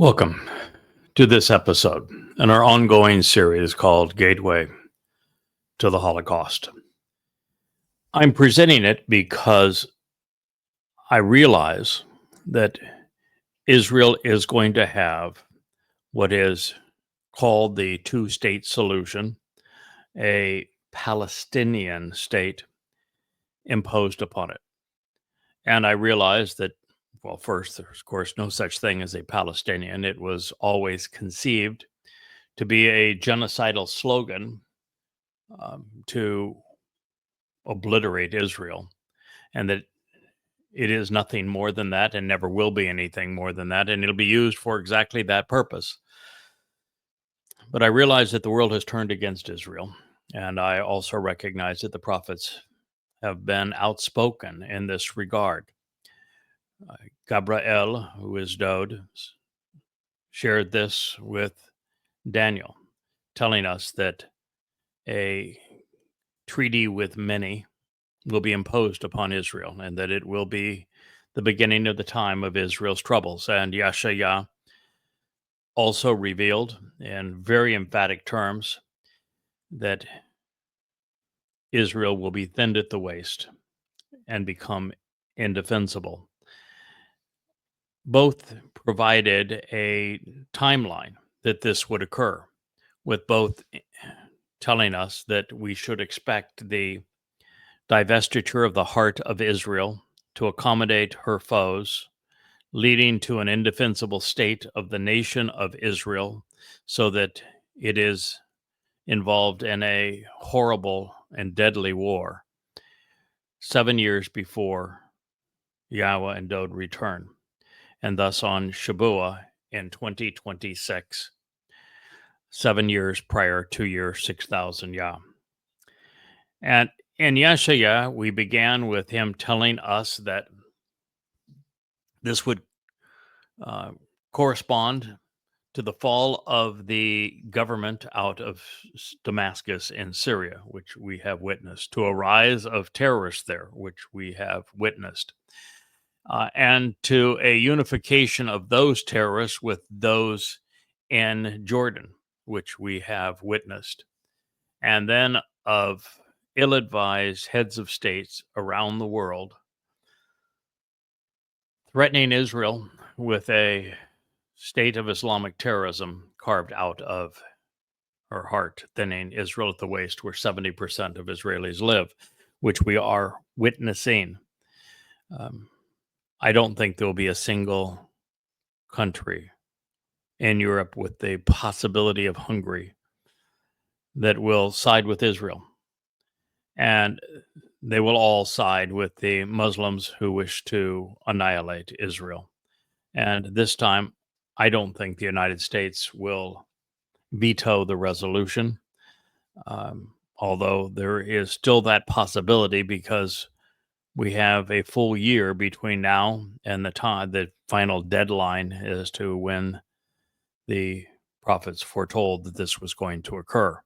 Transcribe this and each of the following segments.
Welcome to this episode in our ongoing series called Gateway to the Holocaust. I'm presenting it because I realize that Israel is going to have what is called the two-state solution, a Palestinian state imposed upon it. And I realize that, well, first, there's, of course, no such thing as a Palestinian. It was always conceived to be a genocidal slogan to obliterate Israel, and that it is nothing more than that and never will be anything more than that, and it'll be used for exactly that purpose. But I realize that the world has turned against Israel, and I also recognize that the prophets have been outspoken in this regard. Gabriel, who is Dode, shared this with Daniel, telling us that a treaty with many will be imposed upon Israel, and that it will be the beginning of the time of Israel's troubles. And Yahowah also revealed in very emphatic terms that Israel will be thinned at the waist and become indefensible. Both provided a timeline that this would occur, with both telling us that we should expect the divestiture of the heart of Israel to accommodate her foes, leading to an indefensible state of the nation of Israel, so that it is involved in a horrible and deadly war 7 years before Yahowah and Dode return, and thus on Shabat in 2026, 7 years prior to year 6000 Yah. And in Yahowah, we began with him telling us that this would correspond to the fall of the government out of Damascus in Syria, which we have witnessed, to a rise of terrorists there, which we have witnessed, and to a unification of those terrorists with those in Jordan, which we have witnessed, and then of ill-advised heads of states around the world threatening Israel with a state of Islamic terrorism carved out of her heart, thinning Israel at the waist, where 70% of Israelis live, which we are witnessing. I don't think there will be a single country in Europe, with the possibility of Hungary, that will side with Israel. And they will all side with the Muslims who wish to annihilate Israel. And this time, I don't think the United States will veto the resolution, although there is still that possibility, because we have a full year between now and the final deadline as to when the prophets foretold that this was going to occur.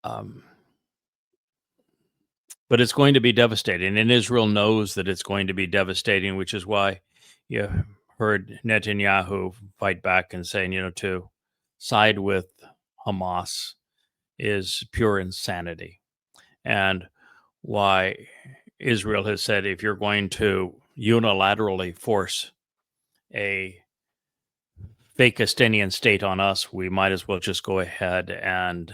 But it's going to be devastating, and Israel knows that it's going to be devastating, which is why you heard Netanyahu fight back and saying, to side with Hamas is pure insanity, and why Israel has said, if you're going to unilaterally force a fake Palestinian state on us, we might as well just go ahead and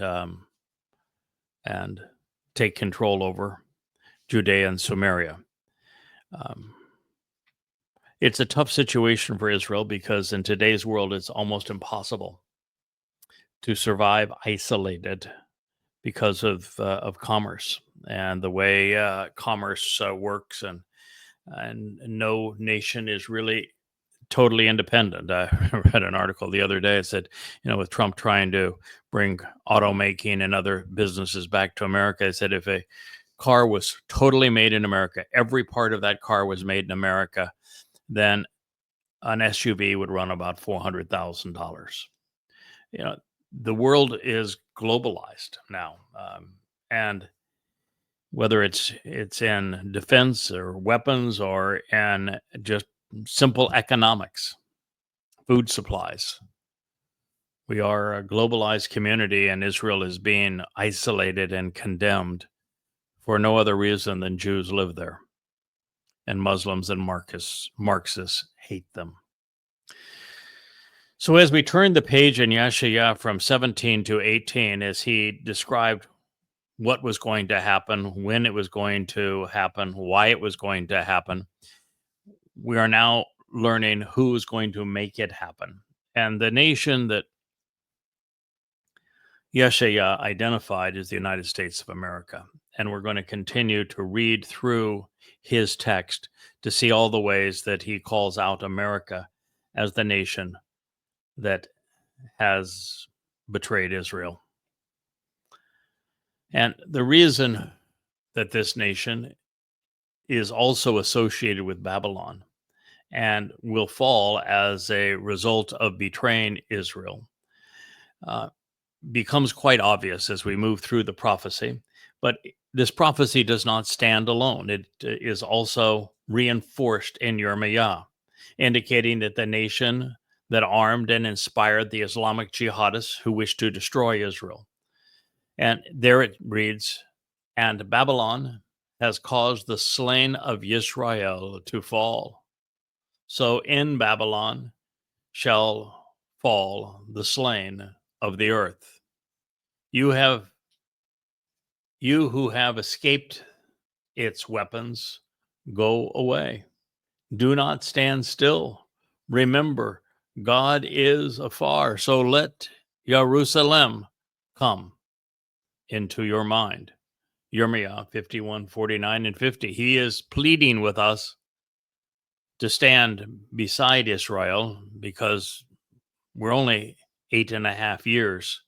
take control over Judea and Samaria. It's a tough situation for Israel, because in today's world, it's almost impossible to survive isolated because of commerce and the way commerce works, and no nation is really totally independent. I read an article the other day that said, with Trump trying to bring automaking and other businesses back to America, it said if a car was totally made in America, every part of that car was made in America, then an SUV would run about $400,000. The world is globalized now, and whether it's in defense or weapons or in just simple economics, food supplies. We are a globalized community, and Israel is being isolated and condemned for no other reason than Jews live there, and Muslims and Marxists hate them. So as we turn the page in Yeshayah from 17 to 18, as he described what was going to happen, when it was going to happen, why it was going to happen, we are now learning who is going to make it happen. And the nation that Yeshayah identified is the United States of America. And we're going to continue to read through his text to see all the ways that he calls out America as the nation that has betrayed Israel. And the reason that this nation is also associated with Babylon and will fall as a result of betraying Israel becomes quite obvious as we move through the prophecy. But this prophecy does not stand alone. It is also reinforced in Yirmiyah, indicating that the nation that armed and inspired the Islamic jihadists who wished to destroy Israel. And there it reads, "And Babylon has caused the slain of Israel to fall. So in Babylon shall fall the slain of the earth. You who have escaped its weapons, go away. Do not stand still. Remember, God is afar. So let Jerusalem come into your mind." Yirmiyah 51, 49, and 50. He is pleading with us to stand beside Israel because we're only 8.5 years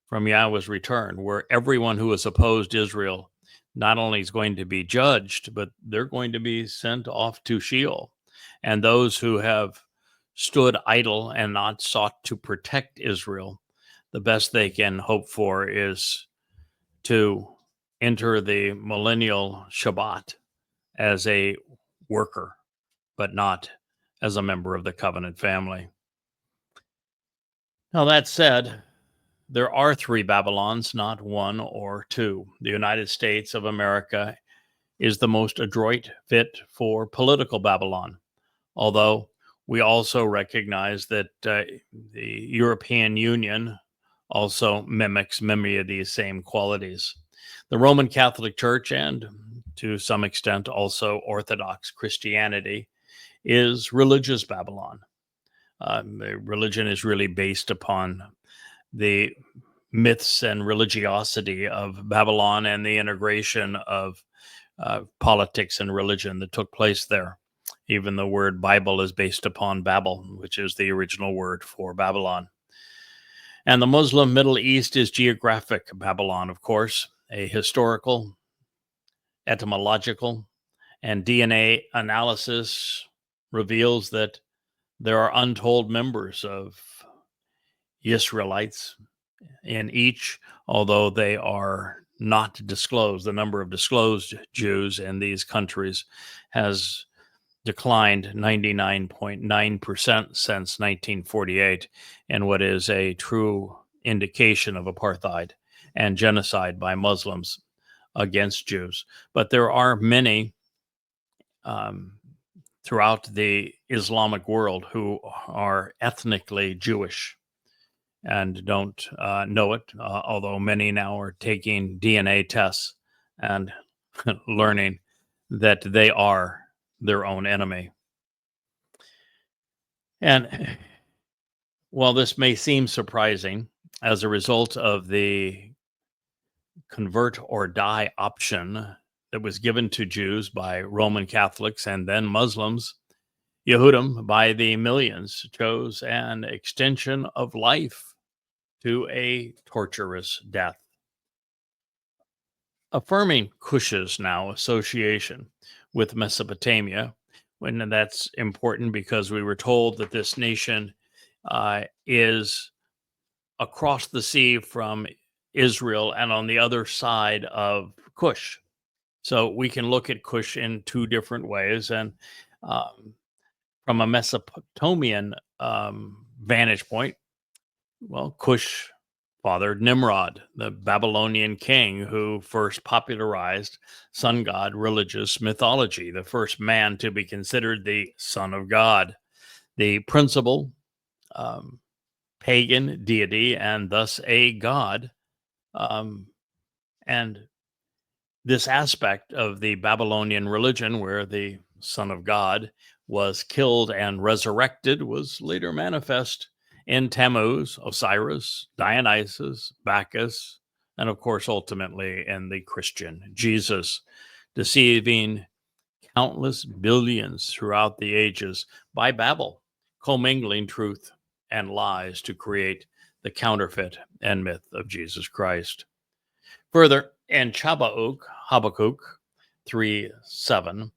from Yahweh's return, where everyone who has opposed Israel not only is going to be judged, but they're going to be sent off to Sheol. And those who have stood idle and not sought to protect Israel, the best they can hope for is to enter the millennial Shabat as a worker, but not as a member of the covenant family. Now, that said, there are 3 Babylons, not 1 or 2. The United States of America is the most adroit fit for political Babylon, although we also recognize that the European Union also mimics many of these same qualities. The Roman Catholic Church, and to some extent also Orthodox Christianity, is religious Babylon. Religion is really based upon the myths and religiosity of Babylon and the integration of politics and religion that took place there. Even the word Bible is based upon Babel, which is the original word for Babylon. And the Muslim Middle East is geographic Babylon, of course, a historical, etymological, and DNA analysis reveals that there are untold members of Israelites in each, although they are not disclosed. The number of disclosed Jews in these countries has declined 99.9% since 1948, and what is a true indication of apartheid and genocide by Muslims against Jews. But there are many throughout the Islamic world who are ethnically Jewish and don't know it, although many now are taking DNA tests and learning that they are their own enemy. And while this may seem surprising, as a result of the convert or die option that was given to Jews by Roman Catholics and then Muslims, Yehudim by the millions chose an extension of life to a torturous death. Affirming Cush's now association with Mesopotamia, when that's important because we were told that this nation is across the sea from Israel and on the other side of Cush. So we can look at Cush in 2 different ways. And from a Mesopotamian vantage point, well, Cush fathered Nimrod, the Babylonian king who first popularized sun god religious mythology, the first man to be considered the son of God, the principal pagan deity, and thus a god. And this aspect of the Babylonian religion, where the Son of God was killed and resurrected, was later manifest in Tammuz, Osiris, Dionysus, Bacchus, and of course, ultimately in the Christian Jesus, deceiving countless billions throughout the ages by Babel, commingling truth and lies to create the counterfeit and myth of Jesus Christ. Further, in Habakkuk 3:7,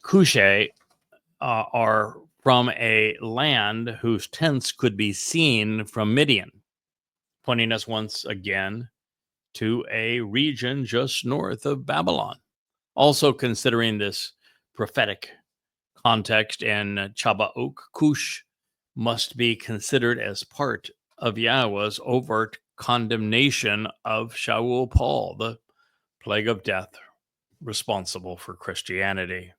Cushai are from a land whose tents could be seen from Midian, pointing us once again to a region just north of Babylon. Also considering this prophetic context in Habakkuk, Cush must be considered as part of Yahweh's overt condemnation of Shaul Paul, the plague of death responsible for Christianity.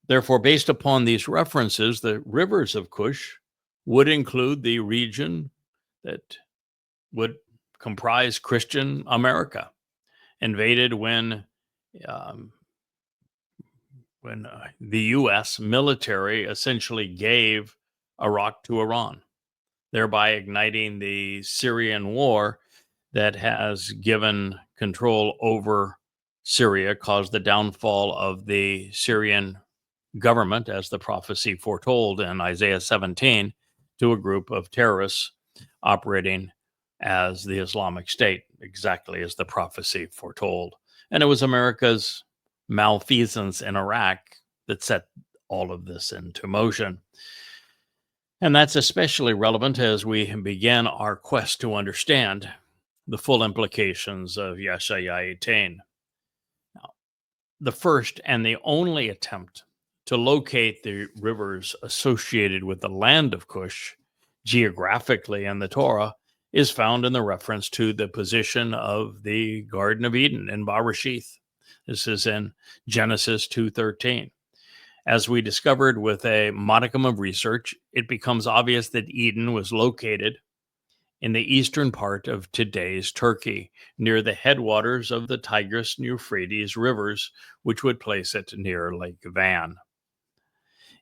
Therefore, based upon these references, the rivers of Cush would include the region that would comprise Christian America, invaded when the U.S. military essentially gave Iraq to Iran, thereby igniting the Syrian war that has given control over Syria, caused the downfall of the Syrian government, as the prophecy foretold in Isaiah 17, to a group of terrorists operating as the Islamic State, exactly as the prophecy foretold. And it was America's malfeasance in Iraq that set all of this into motion. And that's especially relevant as we begin our quest to understand the full implications of Yeshaya 18. Now, the first and the only attempt to locate the rivers associated with the land of Cush geographically in the Torah is found in the reference to the position of the Garden of Eden in Bereshith. This is in Genesis 2:13. As we discovered with a modicum of research, it becomes obvious that Eden was located in the eastern part of today's Turkey, near the headwaters of the Tigris and Euphrates rivers, which would place it near Lake Van.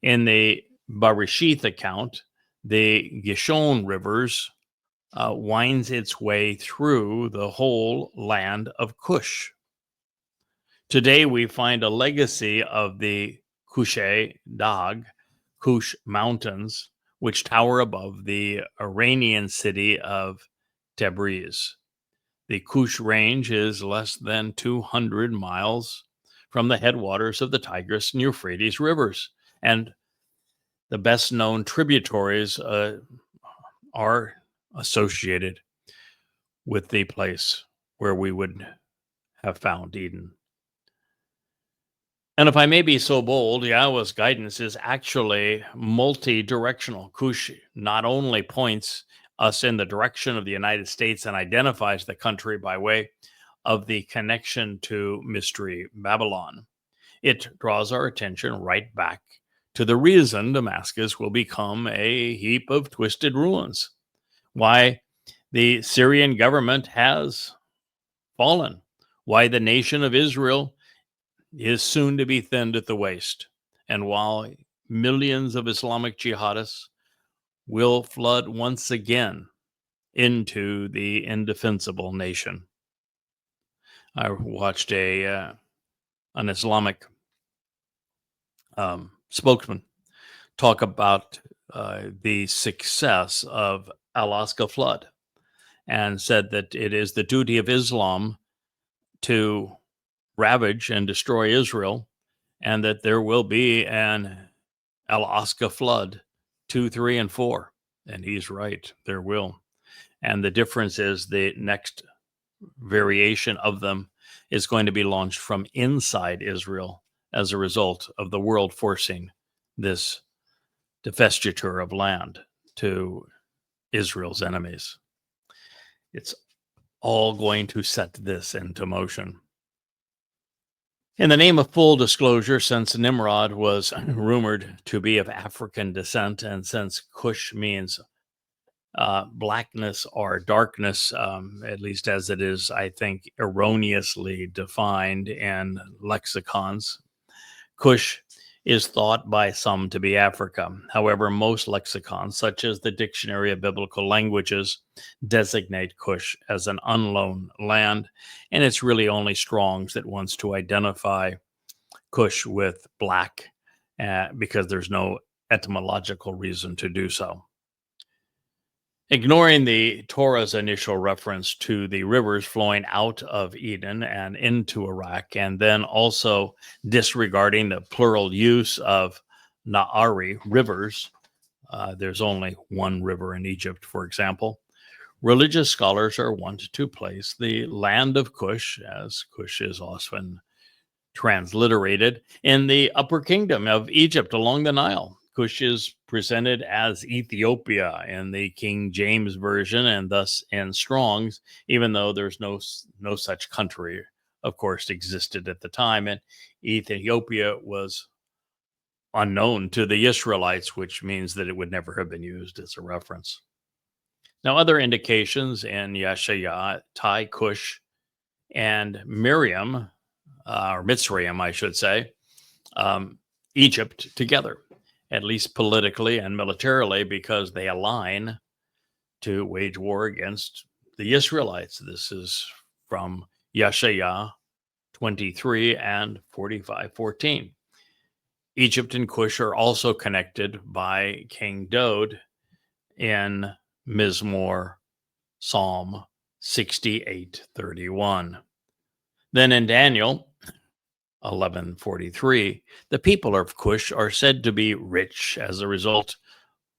In the Bereshith account, the Gishon rivers winds its way through the whole land of Cush. Today, we find a legacy of the Cushai Dag, Cush Mountains, which tower above the Iranian city of Tabriz. The Cush Range is less than 200 miles from the headwaters of the Tigris and Euphrates rivers, and the best known tributaries are associated with the place where we would have found Eden. And if I may be so bold, Yahweh's guidance is actually multi-directional. Cush not only points us in the direction of the United States and identifies the country by way of the connection to Mystery Babylon, it draws our attention right back to the reason Damascus will become a heap of twisted ruins, why the Syrian government has fallen, why the nation of Israel is soon to be thinned at the waist, and while millions of Islamic jihadists will flood once again into the indefensible nation. I watched an Islamic spokesman talk about the success of Alaska flood, and said that it is the duty of Islam to ravage and destroy Israel, and that there will be an Alaska flood 2, 3, and 4. And he's right, there will. And the difference is the next variation of them is going to be launched from inside Israel as a result of the world forcing this divestiture of land to Israel's enemies. It's all going to set this into motion. In the name of full disclosure, since Nimrod was rumored to be of African descent, and since Cush means blackness or darkness, at least as it is, I think, erroneously defined in lexicons, Cush is thought by some to be Africa. However, most lexicons, such as the Dictionary of Biblical Languages, designate Cush as an unknown land, and it's really only Strong's that wants to identify Cush with black because there's no etymological reason to do so. Ignoring the Torah's initial reference to the rivers flowing out of Eden and into Iraq, and then also disregarding the plural use of Na'ari, rivers, there's only one river in Egypt, for example, religious scholars are wont to place the land of Cush, as Cush is often transliterated, in the upper kingdom of Egypt along the Nile. Cush is presented as Ethiopia in the King James Version and thus in Strong's, even though there's no such country, of course, existed at the time. And Ethiopia was unknown to the Israelites, which means that it would never have been used as a reference. Now, other indications in Yeshayah tie Cush and Miriam, or Mitzrayim, I should say, Egypt together, at least politically and militarily, because they align to wage war against the Israelites. This is from Yeshayah 23 and 45:14. Egypt and Cush are also connected by King Dod in Mizmor, Psalm 68:31. Then in Daniel 11:43, the people of Cush are said to be rich as a result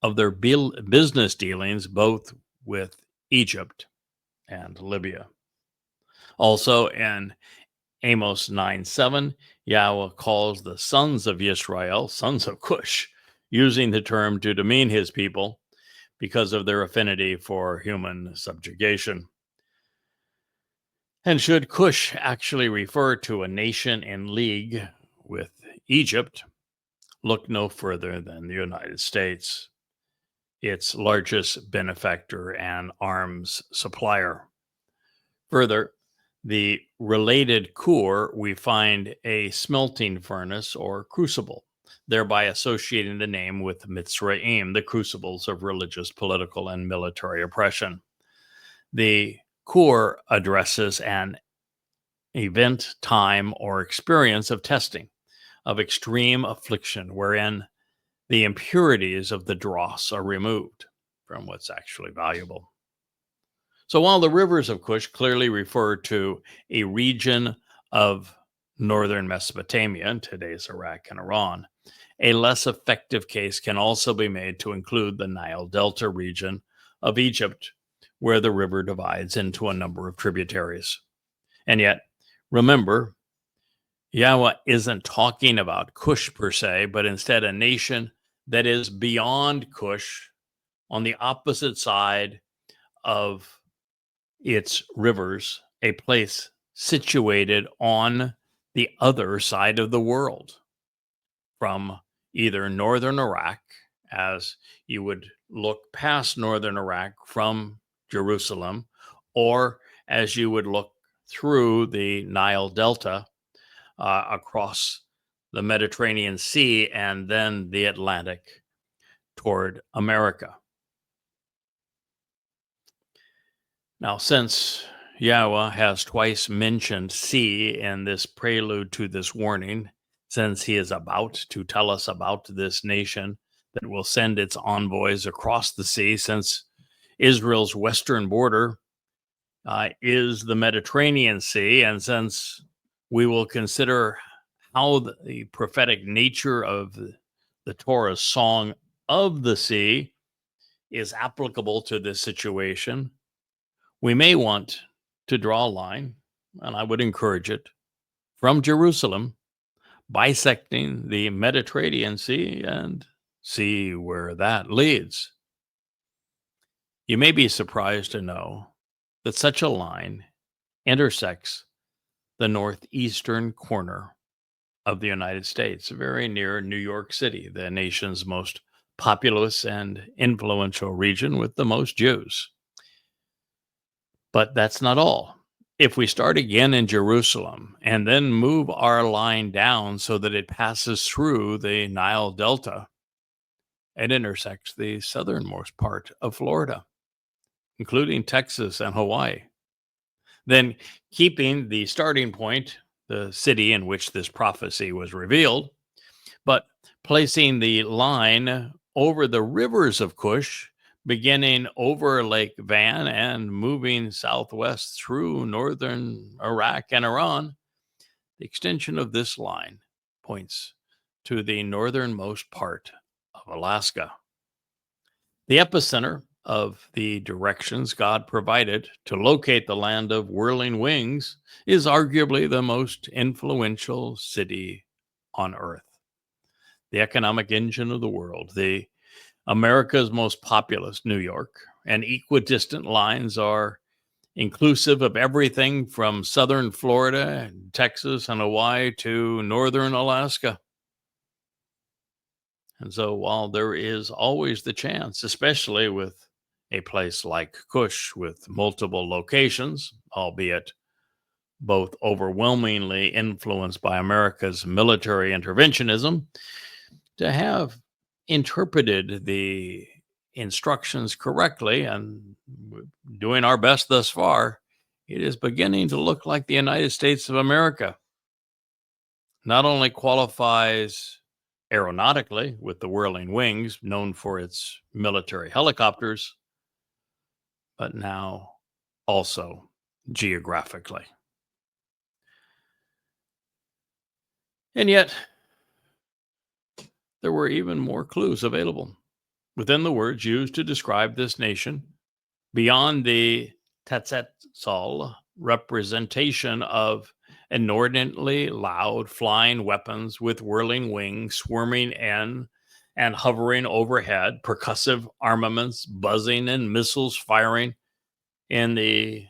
of their business dealings both with Egypt and Libya. Also in Amos 9:7, Yahweh calls the sons of Israel sons of Cush, using the term to demean his people because of their affinity for human subjugation. And should Cush actually refer to a nation in league with Egypt, look no further than the United States, its largest benefactor and arms supplier. Further, the related Kur, we find a smelting furnace or crucible, thereby associating the name with Mitzrayim, the crucibles of religious, political, and military oppression. The Kur addresses an event, time, or experience of testing, of extreme affliction, wherein the impurities of the dross are removed from what's actually valuable. So while the rivers of Cush clearly refer to a region of northern Mesopotamia, in today's Iraq and Iran, a less effective case can also be made to include the Nile Delta region of Egypt, where the river divides into a number of tributaries. And yet, remember, Yahweh isn't talking about Cush per se, but instead a nation that is beyond Cush, on the opposite side of its rivers, a place situated on the other side of the world, from either northern Iraq, as you would look past northern Iraq from Jerusalem, or as you would look through the Nile Delta across the Mediterranean Sea and then the Atlantic toward America. Now, since Yahweh has twice mentioned sea in this prelude to this warning, since he is about to tell us about this nation that will send its envoys across the sea, since Israel's western border is the Mediterranean Sea, and since we will consider how the prophetic nature of the Torah's song of the sea is applicable to this situation, we may want to draw a line, and I would encourage it, from Jerusalem, bisecting the Mediterranean Sea and see where that leads. You may be surprised to know that such a line intersects the northeastern corner of the United States, very near New York City, the nation's most populous and influential region with the most Jews. But that's not all. If we start again in Jerusalem and then move our line down so that it passes through the Nile Delta, it intersects the southernmost part of Florida, including Texas and Hawaii. Then, keeping the starting point, the city in which this prophecy was revealed, but placing the line over the rivers of Cush, beginning over Lake Van and moving southwest through northern Iraq and Iran, the extension of this line points to the northernmost part of Alaska. The epicenter of the directions God provided to locate the land of whirling wings is arguably the most influential city on earth. The economic engine of the world, the America's most populous, New York, and equidistant lines are inclusive of everything from southern Florida, Texas, and Hawaii to northern Alaska. And so while there is always the chance, especially with a place like Cush with multiple locations, albeit both overwhelmingly influenced by America's military interventionism, to have interpreted the instructions correctly and doing our best thus far, it is beginning to look like the United States of America not only qualifies aeronautically with the whirling wings, known for its military helicopters, but now also geographically. And yet, there were even more clues available within the words used to describe this nation beyond the Tetzel representation of inordinately loud flying weapons with whirling wings swarming in and hovering overhead, percussive armaments buzzing and missiles firing in the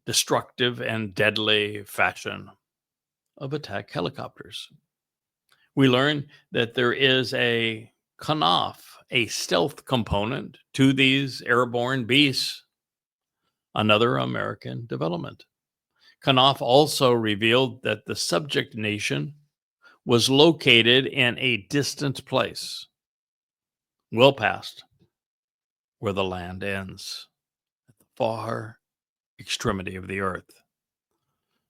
destructive and deadly fashion of attack helicopters. We learn that there is a kanaf, a stealth component to these airborne beasts, another American development. Kanaf also revealed that the subject nation was located in a distant place, well past where the land ends, at the far extremity of the earth,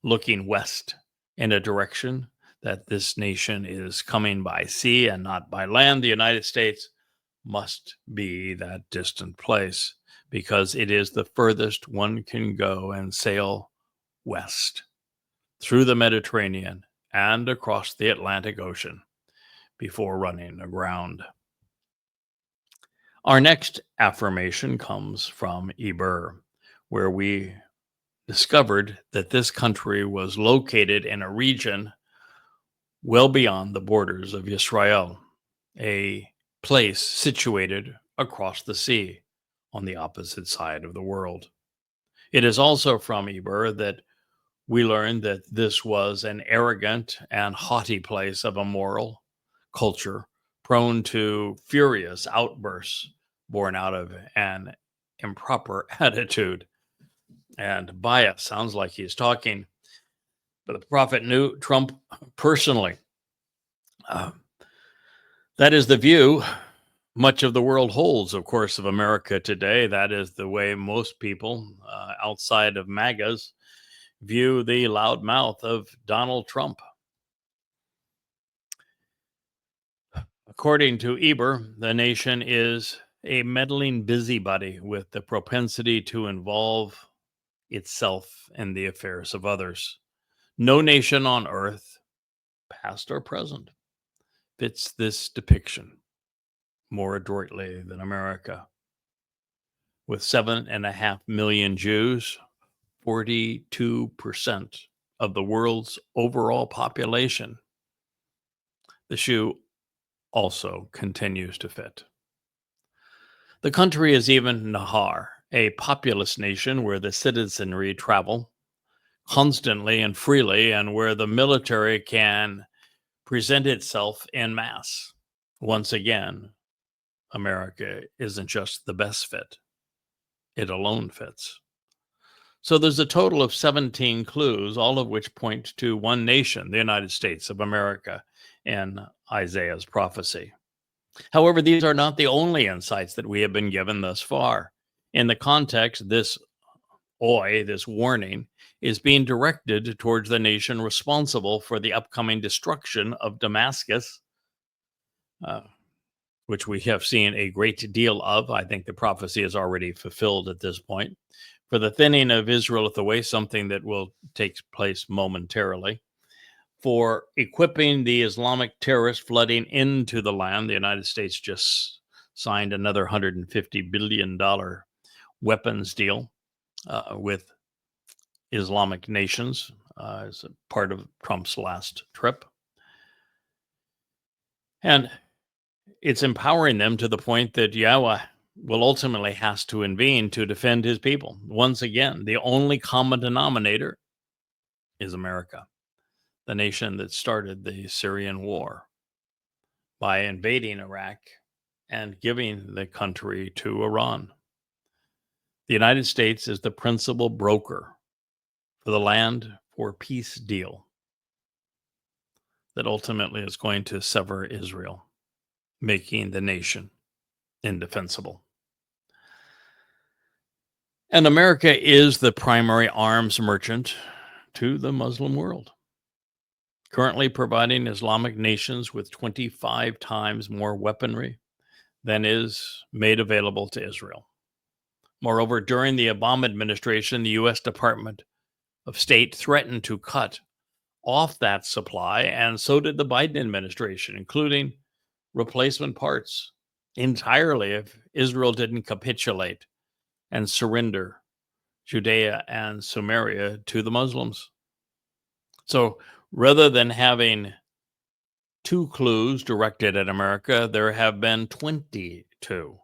looking west in a direction that this nation is coming by sea and not by land. The United States must be that distant place because it is the furthest one can go and sail west through the Mediterranean and across the Atlantic Ocean before running aground. Our next affirmation comes from Eber, where we discovered that this country was located in a region well beyond the borders of Israel, a place situated across the sea on the opposite side of the world. It is also from Eber that we learned that this was an arrogant and haughty place of immoral culture, prone to furious outbursts born out of an improper attitude. And bias sounds like he's talking, but the prophet knew Trump personally. That is the view much of the world holds, of course, of America today. That is the way most people outside of MAGAs view the loud mouth of Donald Trump. According to Eber, the nation is a meddling busybody with the propensity to involve itself in the affairs of others. No nation on earth, past or present, fits this depiction more adroitly than America. With 7.5 million Jews, 42% of the world's overall population, the shoe also continues to fit. The country is even Nahar, a populous nation where the citizenry travel constantly and freely, and where the military can present itself en masse. Once again, America isn't just the best fit, it alone fits. So there's a total of 17 clues, all of which point to one nation, the United States of America, in Isaiah's prophecy. However, these are not the only insights that we have been given thus far. In the context, this this warning, is being directed towards the nation responsible for the upcoming destruction of Damascus, which we have seen a great deal of. I think the prophecy is already fulfilled at this point. For the thinning of Israel at the way, something that will take place momentarily. For equipping the Islamic terrorists flooding into the land, the United States just signed another $150 billion weapons deal with Islamic nations as a part of Trump's last trip. And it's empowering them to the point that Yahweh will ultimately has to intervene to defend his people. Once again, the only common denominator is America, the nation that started the Syrian war by invading Iraq and giving the country to Iran. The United States is the principal broker for the land for peace deal that ultimately is going to sever Israel, making the nation indefensible. And America is the primary arms merchant to the Muslim world, currently providing Islamic nations with 25 times more weaponry than is made available to Israel. Moreover, during the Obama administration, the U.S. Department of State threatened to cut off that supply, and so did the Biden administration, including replacement parts entirely if Israel didn't capitulate and surrender Judea and Samaria to the Muslims. So rather than having 2 clues directed at America, there have been 22,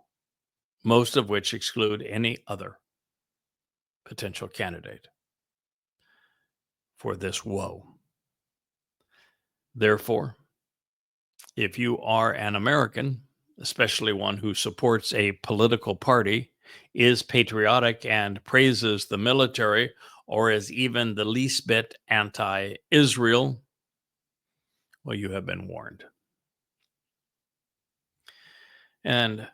most of which exclude any other potential candidate for this woe. Therefore, if you are an American, especially one who supports a political party, is patriotic and praises the military, or is even the least bit anti-Israel, well, you have been warned. And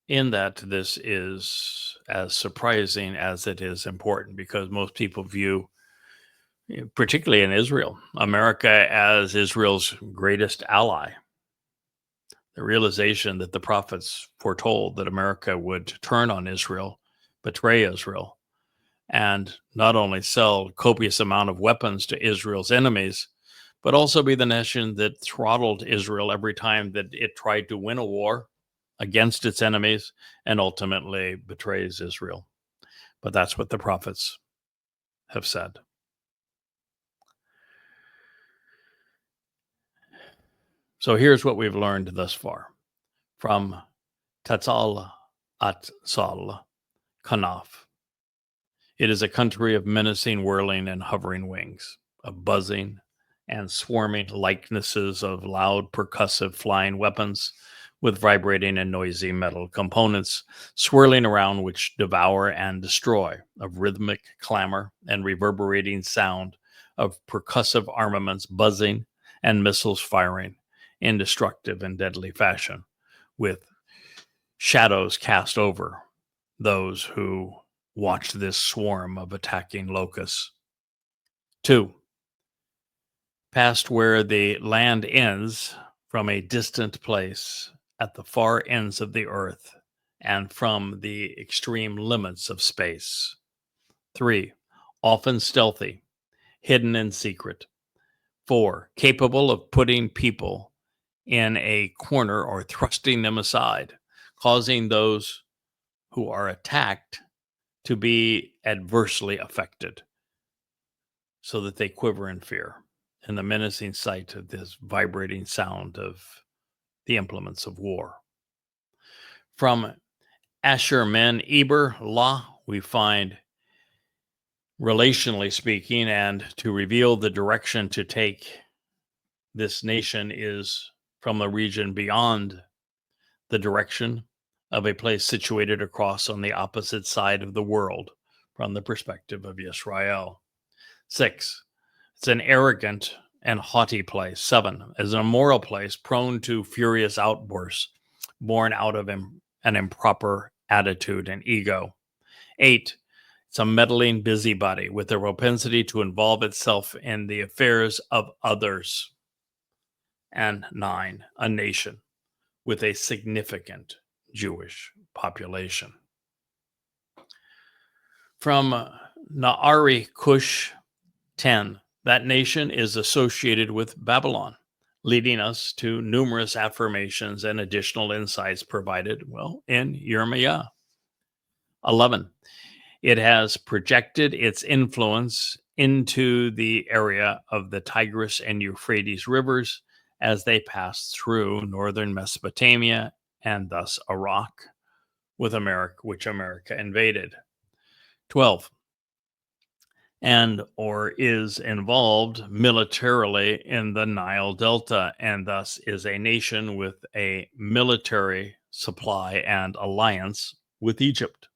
in that, this is as surprising as it is important, because most people view, particularly in Israel, America as Israel's greatest ally. The realization that the prophets foretold that America would turn on Israel, betray Israel, and not only sell copious amount of weapons to Israel's enemies, but also be the nation that throttled Israel every time that it tried to win a war against its enemies and ultimately betrays Israel. But that's what the prophets have said. So here's what we've learned thus far from Tatzal Atzal Kanaf. It is a country of menacing, whirling, and hovering wings, of buzzing and swarming likenesses of loud, percussive flying weapons with vibrating and noisy metal components swirling around which devour and destroy, of rhythmic clamor and reverberating sound, of percussive armaments buzzing and missiles firing in destructive and deadly fashion, with shadows cast over those who watched this swarm of attacking locusts. 2. Past where the land ends, from a distant place at the far ends of the earth and from the extreme limits of space. 3. Often stealthy, hidden in secret. 4. Capable of putting people in a corner or thrusting them aside, causing those who are attacked to be adversely affected so that they quiver in fear in the menacing sight of this vibrating sound of the implements of war. From Asher Men Eber Law, we find, relationally speaking, and to reveal the direction to take this nation is from the region beyond the direction of a place situated across on the opposite side of the world from the perspective of Israel. 6, it's an arrogant and haughty place. 7, is an immoral place prone to furious outbursts born out of an improper attitude and ego. 8, it's a meddling busybody with a propensity to involve itself in the affairs of others. And 9, a nation with a significant Jewish population. From Na'ari Cush 10, that nation is associated with Babylon, leading us to numerous affirmations and additional insights provided, in Yirmiyah. 11, it has projected its influence into the area of the Tigris and Euphrates rivers as they pass through northern Mesopotamia and thus Iraq, with America, which America invaded. 12, and or is involved militarily in the Nile Delta, and thus is a nation with a military supply and alliance with Egypt.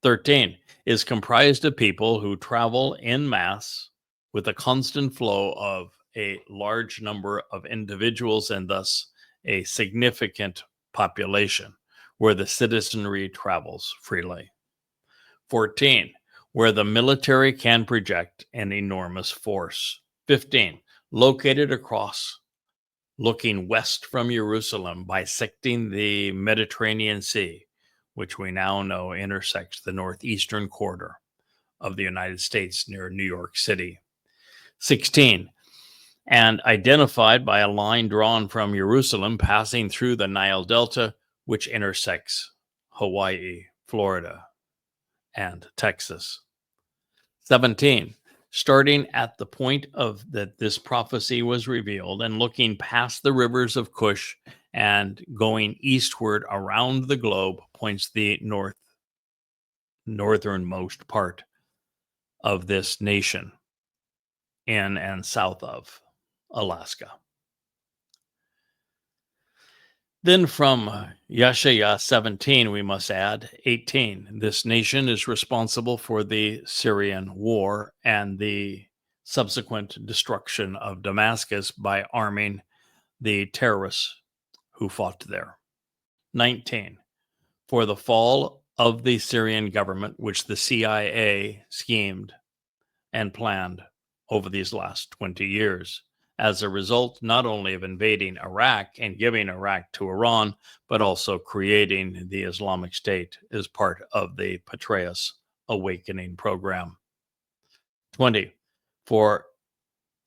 13, is comprised of people who travel en masse with a constant flow of a large number of individuals and thus a significant population where the citizenry travels freely. 14, where the military can project an enormous force. 15, located across, looking west from Jerusalem, bisecting the Mediterranean Sea, which we now know intersects the northeastern quarter of the United States near New York City. 16, and identified by a line drawn from Jerusalem passing through the Nile Delta, which intersects Hawaii, Florida, and Texas. 17, starting at the point of that this prophecy was revealed and looking past the rivers of Cush and going eastward around the globe, points the northernmost part of this nation in and south of Alaska. Then from Yeshayah 17, we must add 18. This nation is responsible for the Syrian war and the subsequent destruction of Damascus by arming the terrorists who fought there. 19, for the fall of the Syrian government, which the CIA schemed and planned over these last 20 years. As a result, not only of invading Iraq and giving Iraq to Iran, but also creating the Islamic State as part of the Petraeus Awakening program. 20, for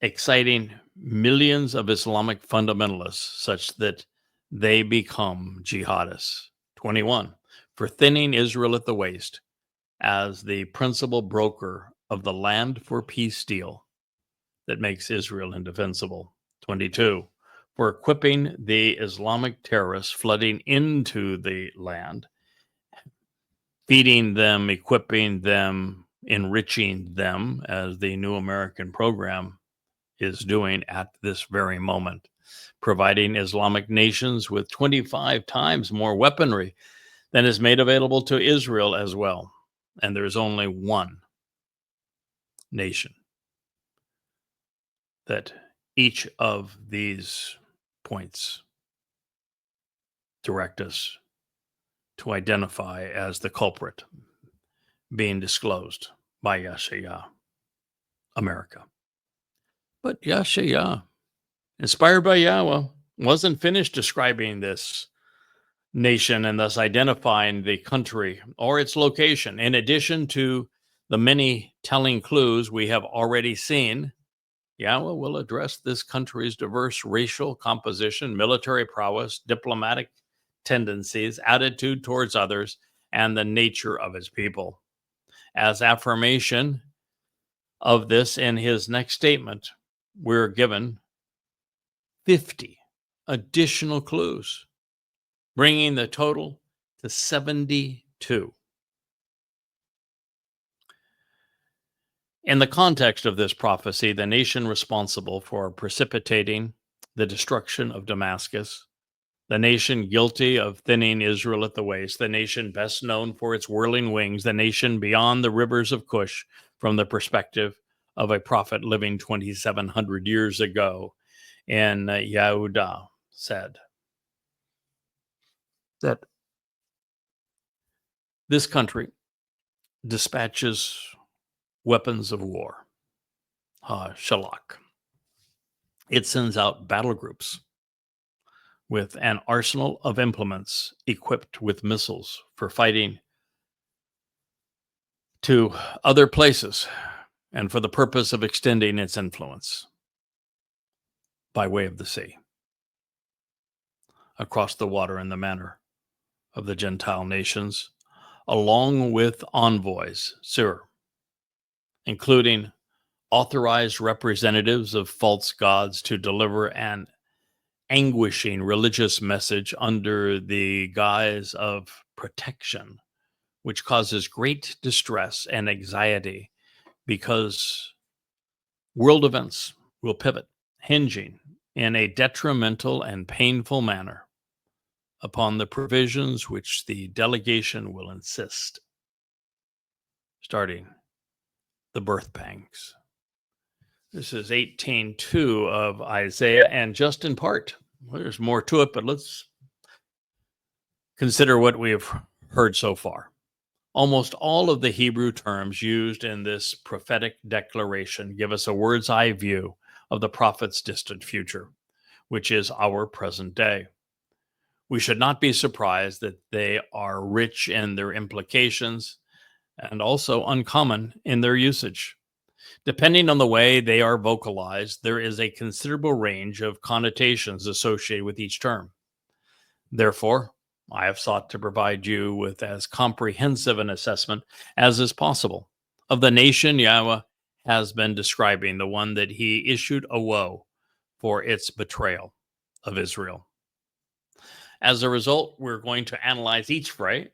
exciting millions of Islamic fundamentalists such that they become jihadists. 21, for thinning Israel at the waist as the principal broker of the land for peace deal that makes Israel indefensible. 22, for equipping the Islamic terrorists flooding into the land, feeding them, equipping them, enriching them, as the New American Program is doing at this very moment, providing Islamic nations with 25 times more weaponry than is made available to Israel as well. And there's only one nation that each of these points direct us to identify as the culprit being disclosed by Yeshayah, America. But Yeshayah, inspired by Yahweh, wasn't finished describing this nation and thus identifying the country or its location. In addition to the many telling clues we have already seen, Yahweh will address this country's diverse racial composition, military prowess, diplomatic tendencies, attitude towards others, and the nature of his people. As affirmation of this in his next statement, we're given 50 additional clues, bringing the total to 72. In the context of this prophecy, the nation responsible for precipitating the destruction of Damascus, the nation guilty of thinning Israel at the waist, the nation best known for its whirling wings, the nation beyond the rivers of Cush from the perspective of a prophet living 2,700 years ago, in Yehudah said that this country dispatches weapons of war, shalak. It sends out battle groups with an arsenal of implements equipped with missiles for fighting to other places and for the purpose of extending its influence by way of the sea, across the water in the manner of the Gentile nations, along with envoys, sir, including authorized representatives of false gods to deliver an anguishing religious message under the guise of protection, which causes great distress and anxiety because world events will pivot, hinging in a detrimental and painful manner upon the provisions which the delegation will insist, starting the birth pangs. This is 18:2 of Isaiah, and just in part. Well, there's more to it, but let's consider what we have heard so far. Almost all of the Hebrew terms used in this prophetic declaration give us a word's eye view of the prophet's distant future, which is our present day. We should not be surprised that they are rich in their implications and also uncommon in their usage. Depending on the way they are vocalized, there is a considerable range of connotations associated with each term. Therefore, I have sought to provide you with as comprehensive an assessment as is possible of the nation Yahweh has been describing, the one that he issued a woe for its betrayal of Israel. As a result, we're going to analyze each phrase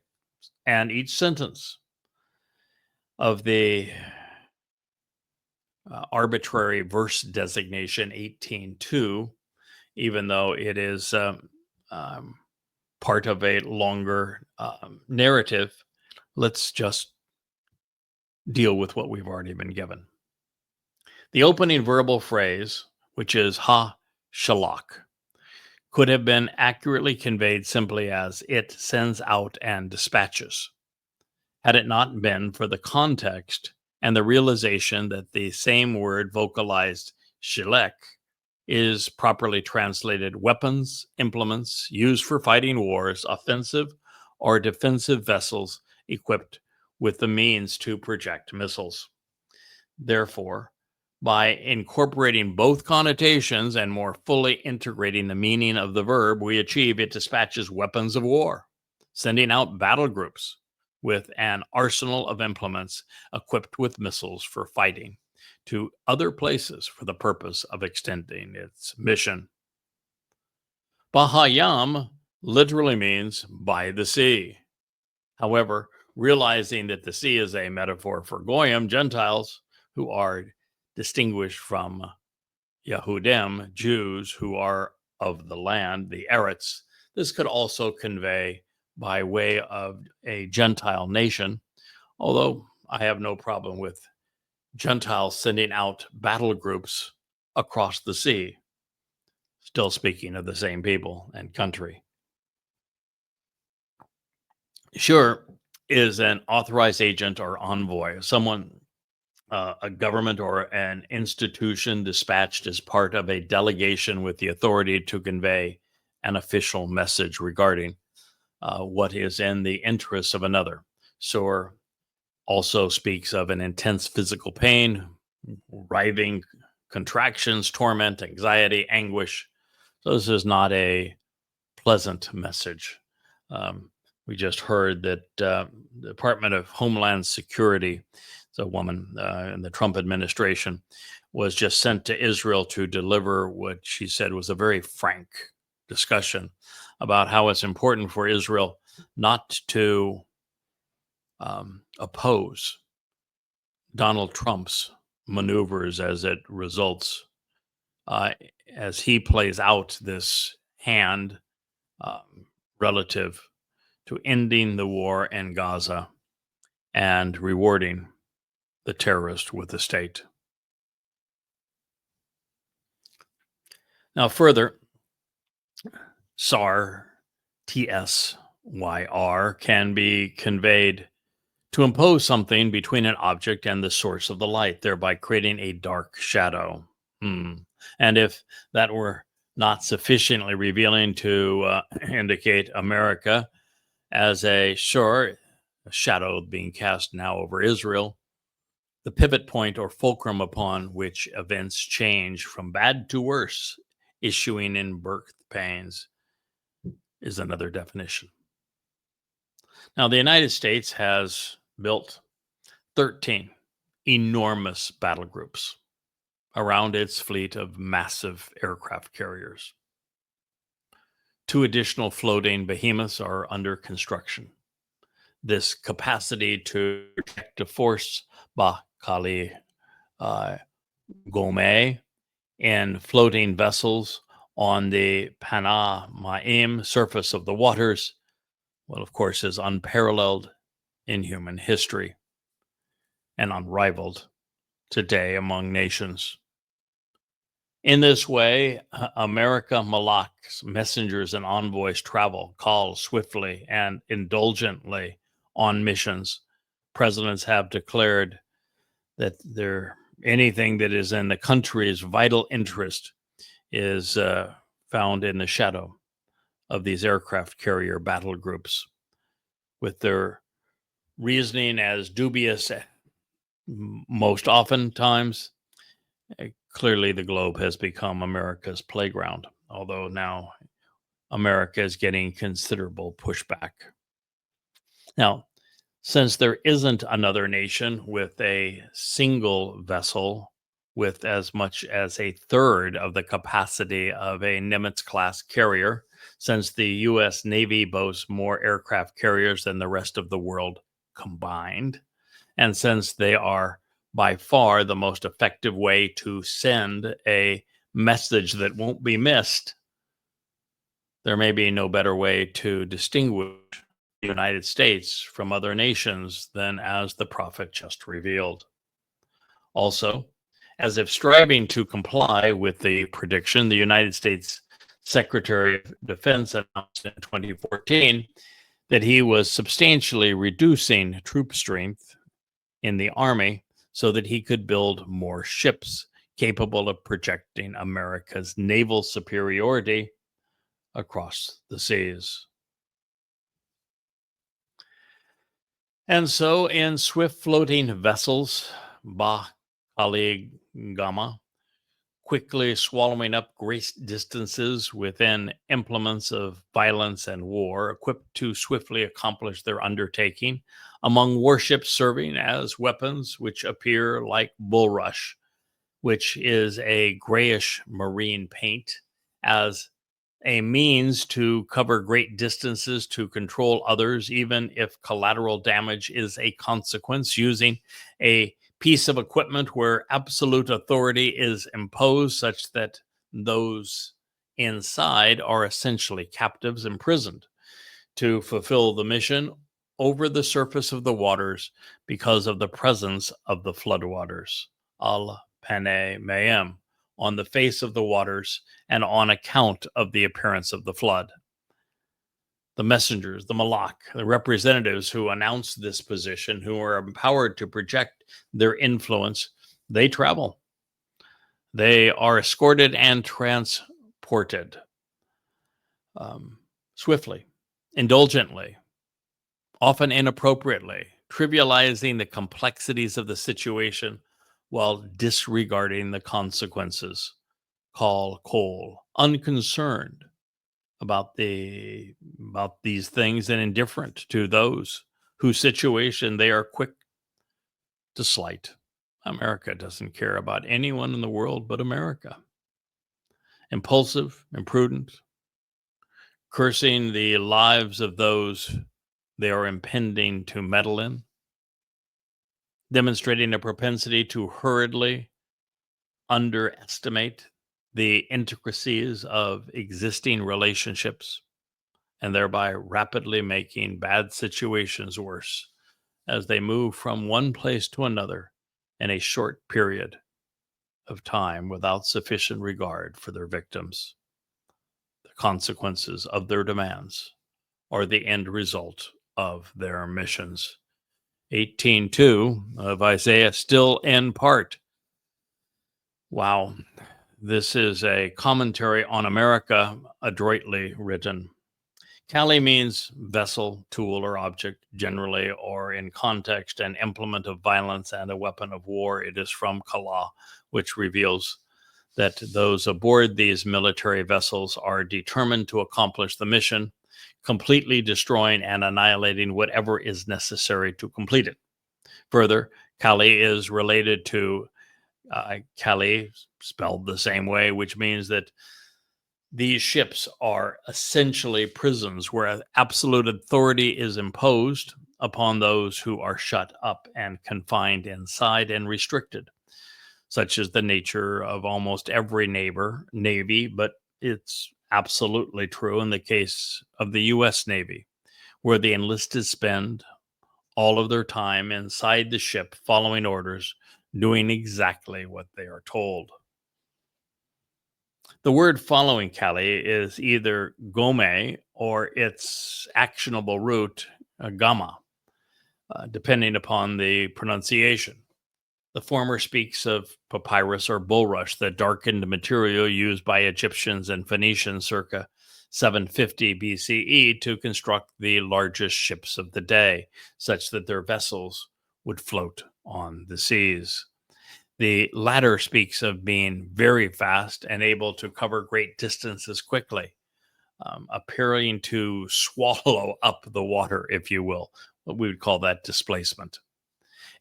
and each sentence of the arbitrary verse designation 18:2, even though it is part of a longer narrative. Let's just deal with what we've already been given. The opening verbal phrase, which is ha-shalak, could have been accurately conveyed simply as it sends out and dispatches, had it not been for the context and the realization that the same word vocalized shilek is properly translated weapons, implements used for fighting wars, offensive or defensive vessels equipped with the means to project missiles. Therefore, by incorporating both connotations and more fully integrating the meaning of the verb, we achieve it dispatches weapons of war, sending out battle groups with an arsenal of implements equipped with missiles for fighting to other places for the purpose of extending its mission. Bahayam literally means by the sea. However, realizing that the sea is a metaphor for Goyim, Gentiles, who are distinguished from Yahudim, Jews who are of the land, the Eretz, this could also convey by way of a Gentile nation, although I have no problem with Gentiles sending out battle groups across the sea, still speaking of the same people and country. Sure is an authorized agent or envoy, someone, a government or an institution dispatched as part of a delegation with the authority to convey an official message regarding what is in the interests of another. Sor also speaks of an intense physical pain, writhing contractions, torment, anxiety, anguish. So this is not a pleasant message. We just heard that the Department of Homeland Security, it's a woman in the Trump administration, was just sent to Israel to deliver what she said was a very frank discussion about how it's important for Israel not to oppose Donald Trump's maneuvers as it results, as he plays out this hand relative to ending the war in Gaza and rewarding the terrorist with the state. Now, further, SAR, TSYR, can be conveyed to impose something between an object and the source of the light, thereby creating a dark shadow. And if that were not sufficiently revealing to indicate America as a shadow being cast now over Israel, the pivot point or fulcrum upon which events change from bad to worse, issuing in birth pains, is another definition. Now, the United States has built 13 enormous battle groups around its fleet of massive aircraft carriers. 2 additional floating behemoths are under construction. This capacity to protect a force Kali Gome in floating vessels on the Panamaim surface of the waters, well, of course, is unparalleled in human history and unrivaled today among nations. In this way, America Malak's messengers and envoys travel, call swiftly and indulgently on missions. Presidents have declared that anything that is in the country's vital interest is found in the shadow of these aircraft carrier battle groups, with their reasoning as dubious most oftentimes. Clearly, the globe has become America's playground, although now America is getting considerable pushback. Now, since there isn't another nation with a single vessel with as much as a third of the capacity of a Nimitz-class carrier, since the U.S. Navy boasts more aircraft carriers than the rest of the world combined, and since they are by far the most effective way to send a message that won't be missed, there may be no better way to distinguish the United States from other nations than as the prophet just revealed. Also, as if striving to comply with the prediction, the United States Secretary of Defense announced in 2014 that he was substantially reducing troop strength in the Army so that he could build more ships capable of projecting America's naval superiority across the seas. And so, in swift floating vessels, Kali Gama, quickly swallowing up great distances within implements of violence and war, equipped to swiftly accomplish their undertaking, among warships serving as weapons which appear like bulrush, which is a grayish marine paint, as a means to cover great distances to control others, even if collateral damage is a consequence, using a piece of equipment where absolute authority is imposed, such that those inside are essentially captives imprisoned to fulfill the mission over the surface of the waters because of the presence of the floodwaters, al-Pane Mayim, on the face of the waters and on account of the appearance of the flood. The messengers, the malak, the representatives who announce this position, who are empowered to project their influence, they travel. They are escorted and transported swiftly, indulgently, often inappropriately, trivializing the complexities of the situation while disregarding the consequences. Call Cole, unconcerned about these things and indifferent to those whose situation they are quick to slight. America doesn't care about anyone in the world but America. Impulsive, imprudent, cursing the lives of those they are impending to meddle in, demonstrating a propensity to hurriedly underestimate the intricacies of existing relationships and thereby rapidly making bad situations worse as they move from one place to another in a short period of time without sufficient regard for their victims, the consequences of their demands, or the end result of their missions. 18:2 of Isaiah, still in part. Wow. This is a commentary on America, adroitly written. Kali means vessel, tool, or object, generally, or in context, an implement of violence and a weapon of war. It is from Kala, which reveals that those aboard these military vessels are determined to accomplish the mission, completely destroying and annihilating whatever is necessary to complete it. Further, Kali is related to Kali, spelled the same way, which means that these ships are essentially prisons where absolute authority is imposed upon those who are shut up and confined inside and restricted. Such is the nature of almost every Navy, but it's absolutely true in the case of the U.S. Navy, where the enlisted spend all of their time inside the ship, following orders, doing exactly what they are told. The word following Kali is either gome or its actionable root, gamma, depending upon the pronunciation. The former speaks of papyrus or bulrush, the darkened material used by Egyptians and Phoenicians circa 750 BCE to construct the largest ships of the day, such that their vessels would float on the seas. The latter speaks of being very fast and able to cover great distances quickly, appearing to swallow up the water, if you will. What we would call that displacement.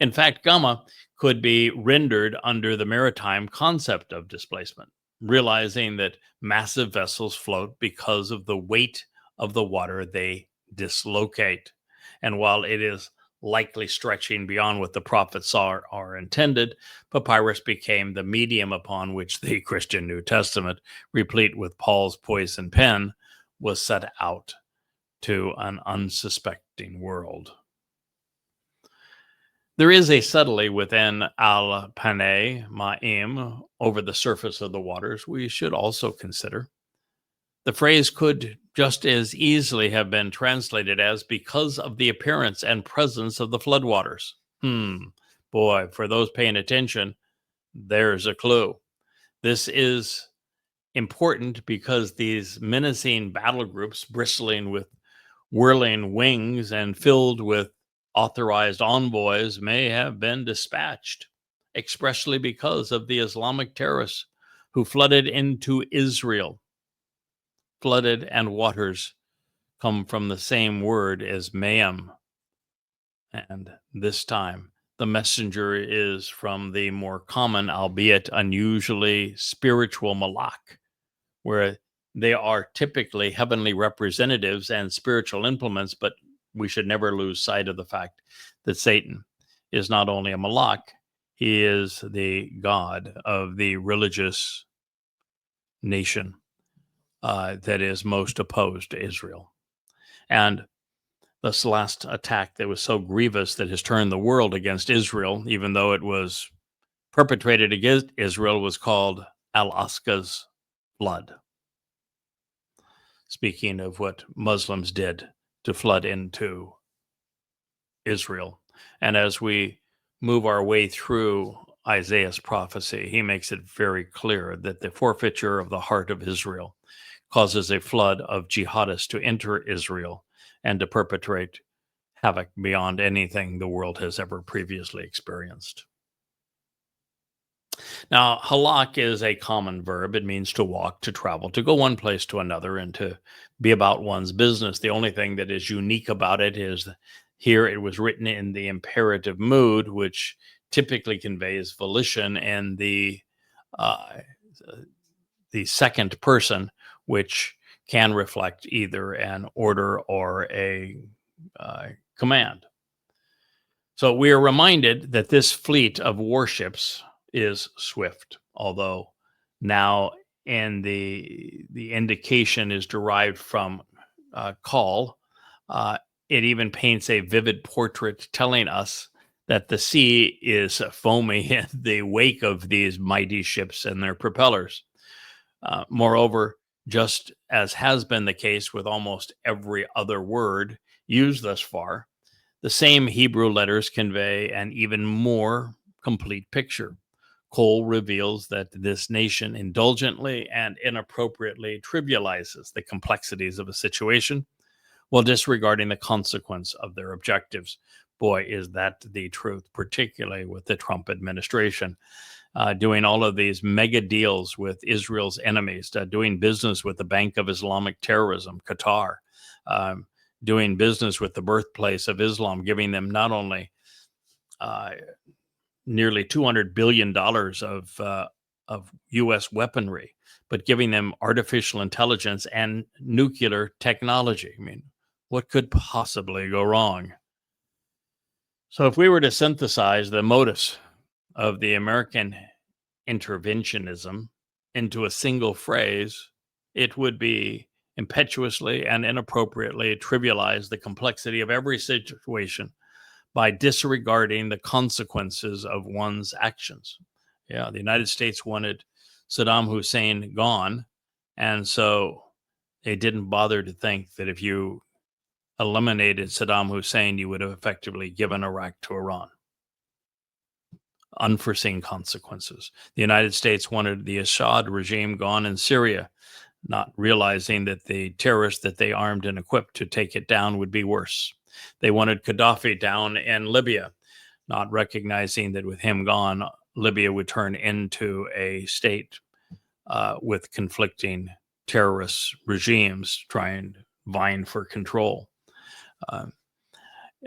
In fact, gamma could be rendered under the maritime concept of displacement, realizing that massive vessels float because of the weight of the water they dislocate. And while it is likely stretching beyond what the prophets are intended, papyrus became the medium upon which the Christian New Testament, replete with Paul's poison pen, was set out to an unsuspecting world. There is a subtlety within al panei ma'im, over the surface of the waters, we should also consider. The phrase could just as easily have been translated as because of the appearance and presence of the floodwaters. Boy, for those paying attention, there's a clue. This is important because these menacing battle groups, bristling with whirling wings and filled with authorized envoys, may have been dispatched expressly because of the Islamic terrorists who flooded into Israel. Flooded and waters come from the same word as mayim. And this time, the messenger is from the more common, albeit unusually spiritual malak, where they are typically heavenly representatives and spiritual implements, but we should never lose sight of the fact that Satan is not only a malak, he is the god of the religious nation that is most opposed to Israel. And this last attack that was so grievous that has turned the world against Israel, even though it was perpetrated against Israel, was called Al-Aqsa's flood. Speaking of what Muslims did to flood into Israel. And as we move our way through Isaiah's prophecy, he makes it very clear that the forfeiture of the heart of Israel causes a flood of jihadists to enter Israel and to perpetrate havoc beyond anything the world has ever previously experienced. Now, halak is a common verb. It means to walk, to travel, to go one place to another, and to be about one's business. The only thing that is unique about it is here it was written in the imperative mood, which typically conveys volition, and the second person, which can reflect either an order or a command. So we are reminded that this fleet of warships is swift, although now and the indication is derived from call. It even paints a vivid portrait telling us that the sea is foamy in the wake of these mighty ships and their propellers. Moreover, just as has been the case with almost every other word used thus far, the same Hebrew letters convey an even more complete picture. Cole reveals that this nation indulgently and inappropriately trivializes the complexities of a situation while disregarding the consequence of their objectives. Boy, is that the truth, particularly with the Trump administration. Doing all of these mega deals with Israel's enemies, doing business with the Bank of Islamic Terrorism, Qatar, doing business with the birthplace of Islam, giving them not only nearly $200 billion of U.S. weaponry, but giving them artificial intelligence and nuclear technology. I mean, what could possibly go wrong? So if we were to synthesize the motives of the American interventionism into a single phrase, it would be impetuously and inappropriately trivialize the complexity of every situation by disregarding the consequences of one's actions. Yeah, the United States wanted Saddam Hussein gone, and so they didn't bother to think that if you eliminated Saddam Hussein, you would have effectively given Iraq to Iran. Unforeseen consequences. The United States wanted the Assad regime gone in Syria, not realizing that the terrorists that they armed and equipped to take it down would be worse. They wanted Gaddafi down in Libya, not recognizing that with him gone, Libya would turn into a state with conflicting terrorist regimes trying vying for control.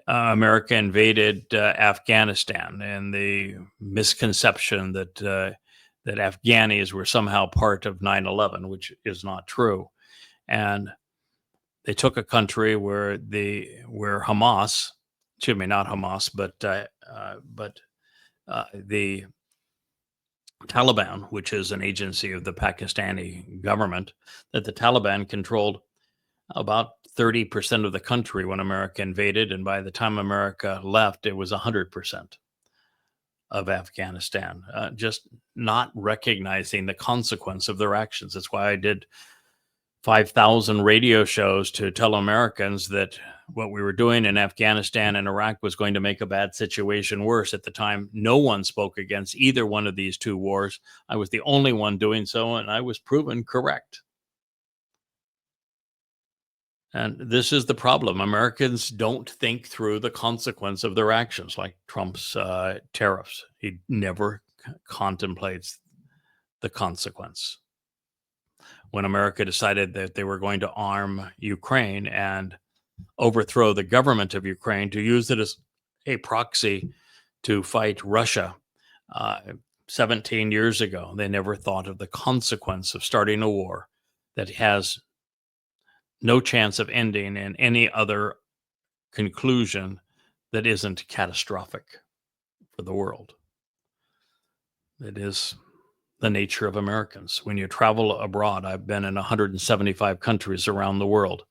America invaded Afghanistan, and the misconception that that Afghanis were somehow part of 9/11, which is not true. And they took a country where Hamas, excuse me, not Hamas, but the Taliban, which is an agency of the Pakistani government, that the Taliban controlled about 30% of the country when America invaded. And by the time America left, it was 100% of Afghanistan, just not recognizing the consequence of their actions. That's why I did 5,000 radio shows to tell Americans that what we were doing in Afghanistan and Iraq was going to make a bad situation worse. At the time, no one spoke against either one of these two wars. I was the only one doing so, and I was proven correct. And this is the problem. Americans don't think through the consequence of their actions, like Trump's tariffs. He never contemplates the consequence. When America decided that they were going to arm Ukraine and overthrow the government of Ukraine to use it as a proxy to fight Russia 17 years ago, they never thought of the consequence of starting a war that has no chance of ending in any other conclusion that isn't catastrophic for the world. It is the nature of Americans. When you travel abroad, I've been in 175 countries around the world.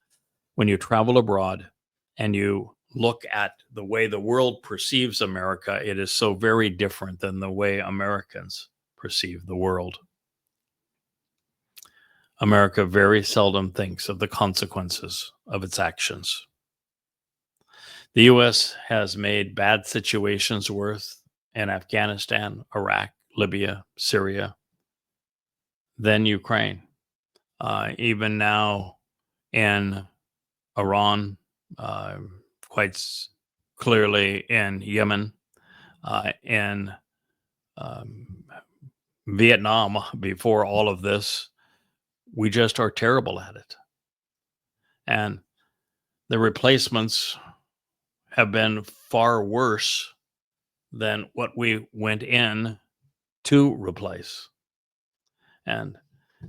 When you travel abroad and you look at the way the world perceives America, it is so very different than the way Americans perceive the world. America very seldom thinks of the consequences of its actions. The U.S. has made bad situations worse in Afghanistan, Iraq, Libya, Syria, then Ukraine. Even now in Iran, quite clearly in Yemen, in Vietnam before all of this. We just are terrible at it. And the replacements have been far worse than what we went in to replace. And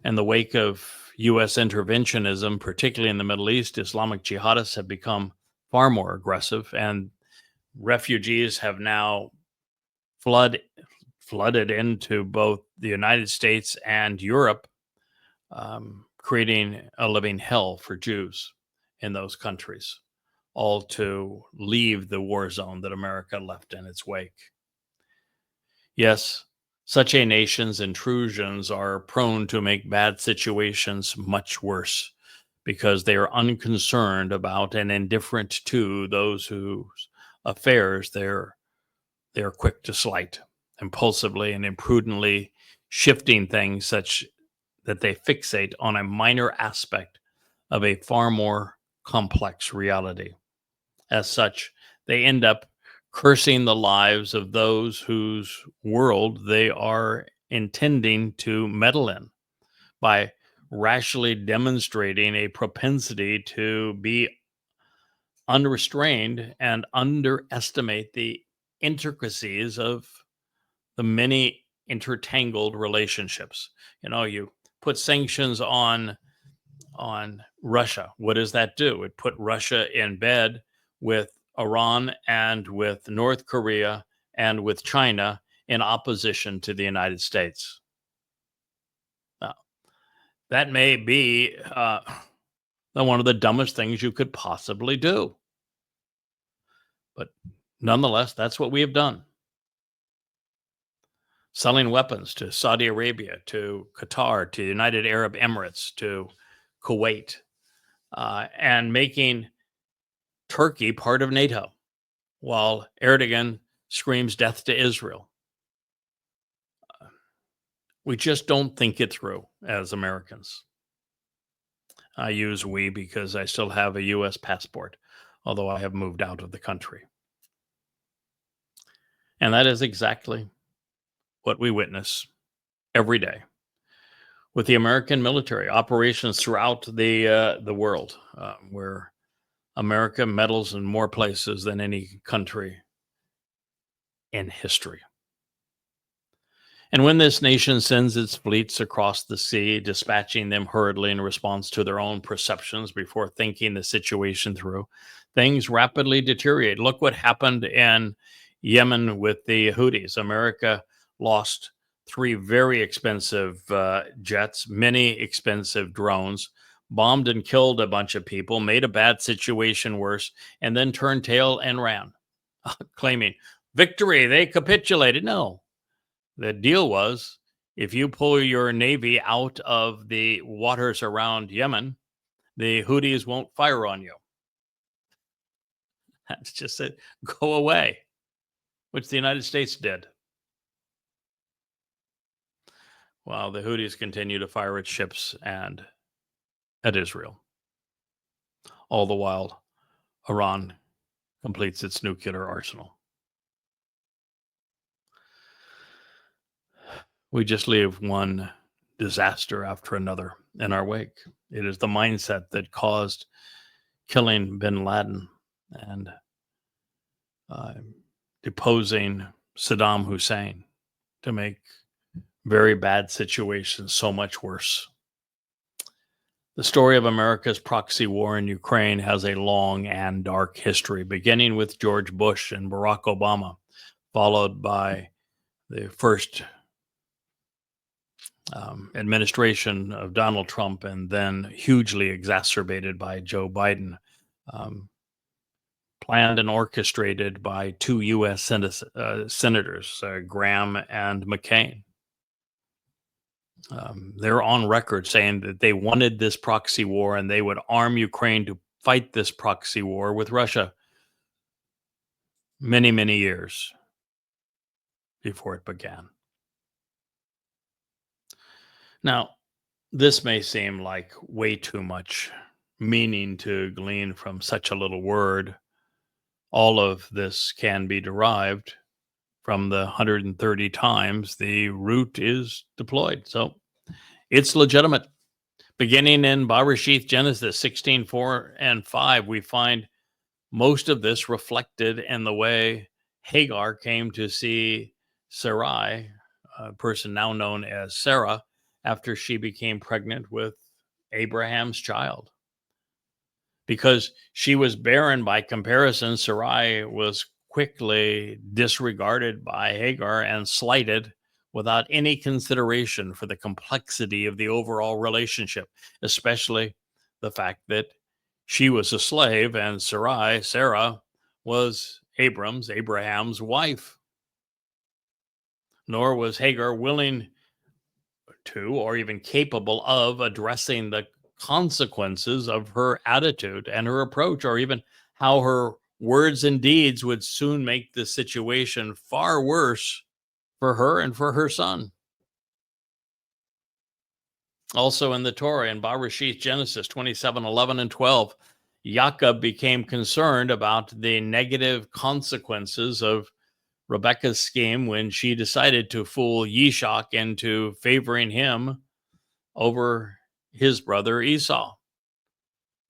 In the wake of U.S. interventionism, particularly in the Middle East, Islamic jihadists have become far more aggressive, and refugees have now flooded into both the United States and Europe, creating a living hell for Jews in those countries, all to leave the war zone that America left in its wake. Yes, such a nation's intrusions are prone to make bad situations much worse because they are unconcerned about and indifferent to those whose affairs they're quick to slight, impulsively and imprudently shifting things such that they fixate on a minor aspect of a far more complex reality. As such, they end up cursing the lives of those whose world they are intending to meddle in by rashly demonstrating a propensity to be unrestrained and underestimate the intricacies of the many intertangled relationships. You put sanctions on Russia. What does that do? It put Russia in bed with Iran and with North Korea and with China in opposition to the United States. Now, that may be one of the dumbest things you could possibly do. But nonetheless, that's what we have done. Selling weapons to Saudi Arabia, to Qatar, to the United Arab Emirates, to Kuwait, and making Turkey part of NATO, while Erdogan screams death to Israel. We just don't think it through as Americans. I use we because I still have a U.S. passport, although I have moved out of the country. And that is exactly what we witness every day with the American military operations throughout the world, where America meddles in more places than any country in history. And when this nation sends its fleets across the sea, dispatching them hurriedly in response to their own perceptions before thinking the situation through, things rapidly deteriorate. Look what happened in Yemen with the Houthis. America lost 3 very expensive jets, many expensive drones, bombed and killed a bunch of people, made a bad situation worse, and then turned tail and ran, claiming victory, they capitulated. No. The deal was, if you pull your navy out of the waters around Yemen, the Houthis won't fire on you. That's just it. Go away, which the United States did. While the Houthis continue to fire its ships and at Israel. All the while, Iran completes its nuclear arsenal. We just leave one disaster after another in our wake. It is the mindset that caused killing bin Laden and deposing Saddam Hussein to make very bad situations so much worse. The story of America's proxy war in Ukraine has a long and dark history, beginning with George Bush and Barack Obama, followed by the first administration of Donald Trump, and then hugely exacerbated by Joe Biden, planned and orchestrated by 2 U.S. senators, Graham and McCain. They're on record saying that they wanted this proxy war and they would arm Ukraine to fight this proxy war with Russia many, many years before it began. Now, this may seem like way too much meaning to glean from such a little word. All of this can be derived from the 130 times the root is deployed. So it's legitimate. Beginning in Bereshith, Genesis 16:4 and 5, we find most of this reflected in the way Hagar came to see Sarai, a person now known as Sarah, after she became pregnant with Abraham's child. Because she was barren by comparison, Sarai was quickly disregarded by Hagar and slighted without any consideration for the complexity of the overall relationship, especially the fact that she was a slave and Sarah, was Abraham's wife. Nor was Hagar willing to or even capable of addressing the consequences of her attitude and her approach, or even how her words and deeds would soon make the situation far worse for her and for her son. Also in the Torah, in Bereshit, Genesis 27:11 and 12, Yaakov became concerned about the negative consequences of Rebekah's scheme when she decided to fool Yishak into favoring him over his brother Esau.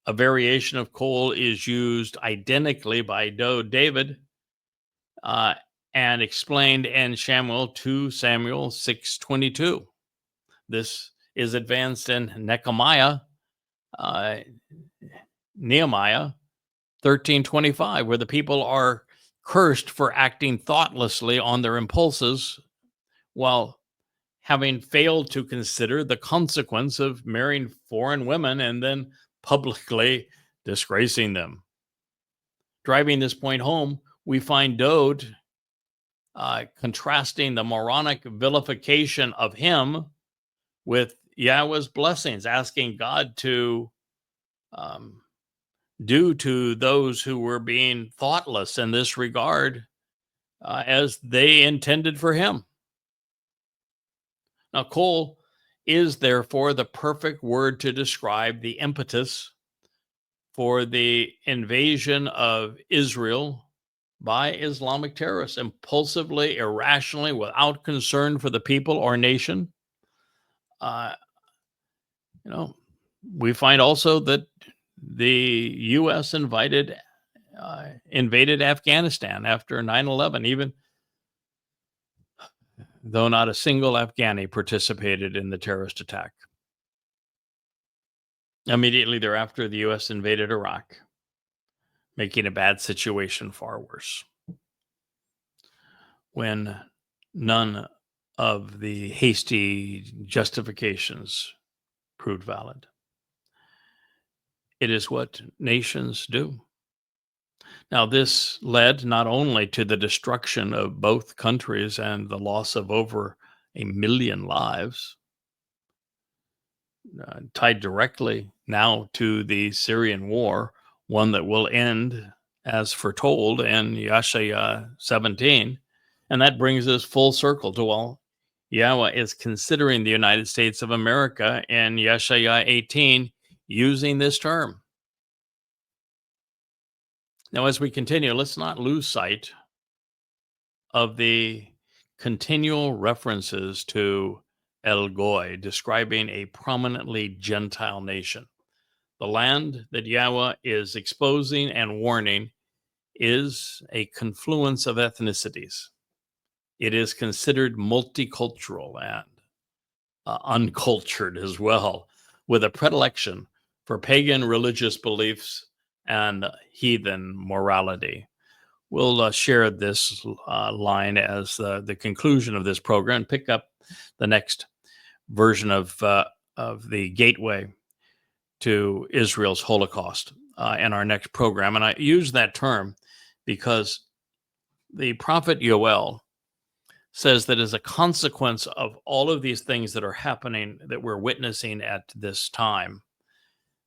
A variation of coal is used identically by David and explained in 2 Samuel 6:22. This is advanced in Nehemiah 13:25, where the people are cursed for acting thoughtlessly on their impulses while having failed to consider the consequence of marrying foreign women and then publicly disgracing them. Driving this point home, we find Dode contrasting the moronic vilification of him with Yahweh's blessings, asking God to do to those who were being thoughtless in this regard as they intended for him. Now, coal is therefore the perfect word to describe the impetus for the invasion of Israel by Islamic terrorists, impulsively, irrationally, without concern for the people or nation. We find also that the U.S. invaded Afghanistan after 9/11, even though not a single Afghani participated in the terrorist attack. Immediately thereafter, the U.S. invaded Iraq, making a bad situation far worse. When none of the hasty justifications proved valid. It is what nations do. Now, this led not only to the destruction of both countries and the loss of over 1 million lives, tied directly now to the Syrian war, one that will end as foretold in Yeshaya 17. And that brings us full circle to all Yahweh is considering the United States of America in Yeshaya 18 using this term. Now, as we continue, let's not lose sight of the continual references to El Goy, describing a prominently Gentile nation. The land that Yahweh is exposing and warning is a confluence of ethnicities. It is considered multicultural and uncultured as well, with a predilection for pagan religious beliefs and heathen morality. We'll share this line as the conclusion of this program, pick up the next version of the gateway to Israel's Holocaust in our next program. And I use that term because the prophet Yoel says that as a consequence of all of these things that are happening, that we're witnessing at this time,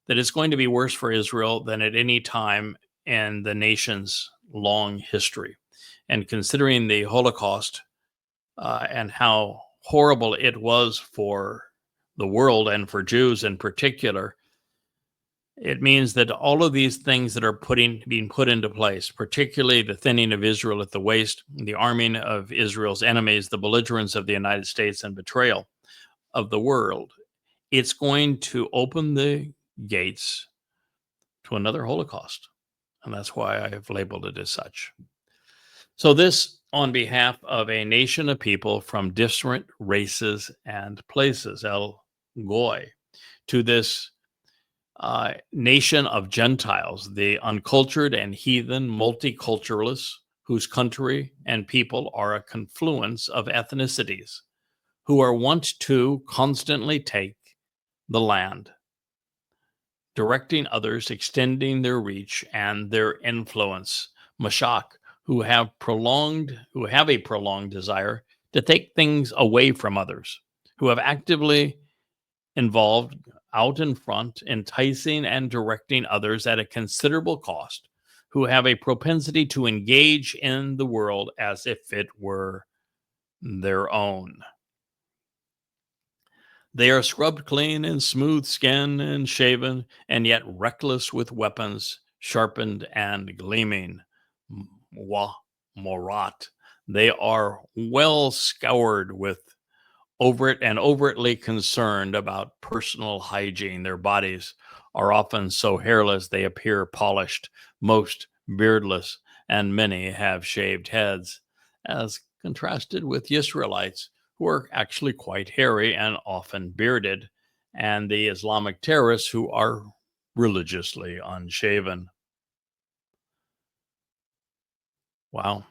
that it's going to be worse for Israel than at any time in the nation's long history. And considering the Holocaust and how horrible it was for the world and for Jews in particular, it means that all of these things that are being put into place, particularly the thinning of Israel at the waist, the arming of Israel's enemies, the belligerence of the United States, and betrayal of the world, it's going to open the gates to another Holocaust. And that's why I have labeled it as such. So this on behalf of a nation of people from different races and places, El Goy, to this nation of Gentiles, the uncultured and heathen multiculturalists whose country and people are a confluence of ethnicities, who are wont to constantly take the land, directing others, extending their reach and their influence. Mashak, who have a prolonged desire to take things away from others, who have actively involved out in front, enticing and directing others at a considerable cost, who have a propensity to engage in the world as if it were their own. They are scrubbed clean and smooth skinned and shaven, and yet reckless with weapons, sharpened and gleaming. Morat. They are well scoured with overtly concerned about personal hygiene. Their bodies are often so hairless they appear polished, most beardless, and many have shaved heads, as contrasted with the Israelites, who are actually quite hairy and often bearded, and the Islamic terrorists who are religiously unshaven. Wow.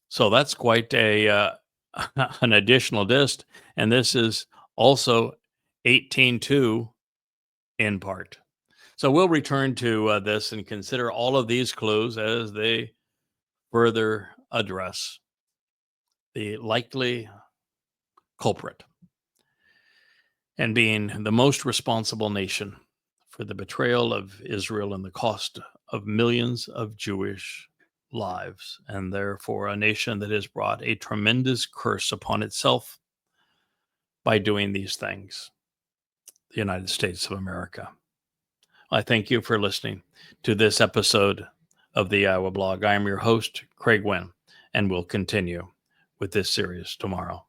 So that's quite a an additional disc, and this is also 18:2 in part. So we'll return to this and consider all of these clues as they further address the likely culprit and being the most responsible nation for the betrayal of Israel and the cost of millions of Jewish lives, and therefore a nation that has brought a tremendous curse upon itself by doing these things, the United States of America. I thank you for listening to this episode of the YAHOWAH blog. I am your host, Craig Winn, and we'll continue with this series tomorrow.